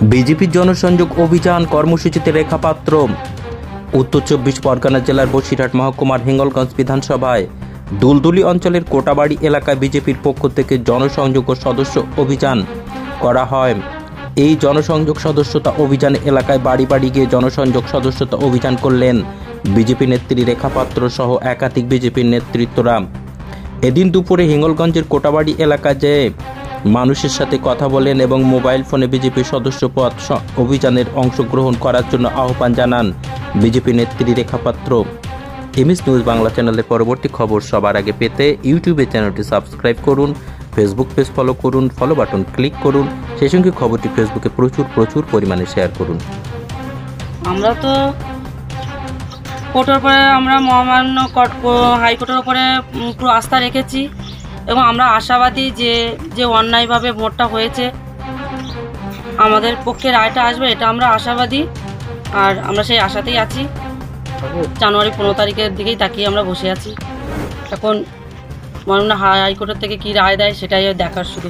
বিজেপির জনসংযোগ অভিযান কর্মসূচিতে রেখা পাত্র। উত্তর 24 পরগনা জেলার বসিরহাট মহকুমার হিঙ্গলগঞ্জ বিধানসভায় দুলদুলি অঞ্চলের কোটাবাড়ি এলাকায় বিজেপির পক্ষ থেকে জনসংযোগ ও সদস্য অভিযান করা হয়। এই জনসংযোগ সদস্যতা অভিযানে এলাকায় বাড়ি বাড়ি গিয়ে জনসংযোগ সদস্যতা অভিযান করলেন বিজেপি নেত্রী রেখা পাত্র সহ একাধিক বিজেপির নেতৃত্বরা। এদিন দুপুরে হিঙ্গলগঞ্জের কোটাবাড়ি এলাকায় যেয়ে মানুষের সাথে কথা বলেন এবং মোবাইল ফোনে বিজেপির সদস্য পদ অভিযানের অংশগ্রহণ করার জন্য আহ্বান জানান বিজেপি নেত্রী রেখা পাত্র। এমএস নিউজ বাংলা চ্যানেলের পরবর্তী খবর সবার আগে পেতে ইউটিউবে চ্যানেলটি সাবস্ক্রাইব করুন, ফেসবুক পেজ ফলো করুন, ফলো বাটন ক্লিক করুন, সেই সঙ্গে খবরটি ফেসবুকে প্রচুর পরিমাণে শেয়ার করুন। আমরা তো কোর্টের উপরে আমরা মহামান্য হাইকোর্টের উপরে পুরো আস্থা রেখেছি এবং আমরা আশাবাদী যে অন্যায়ভাবে ভোটটা হয়েছে আমাদের পক্ষে রায়টা আসবে, এটা আমরা আশাবাদী। আর আমরা সেই আশাতেই আছি। জানুয়ারি 15 তারিখের দিকেই তাকিয়ে আমরা বসে আছি। এখন মাননীয় হাইকোর্টের থেকে কী রায় দেয় সেটাই দেখার শুধু।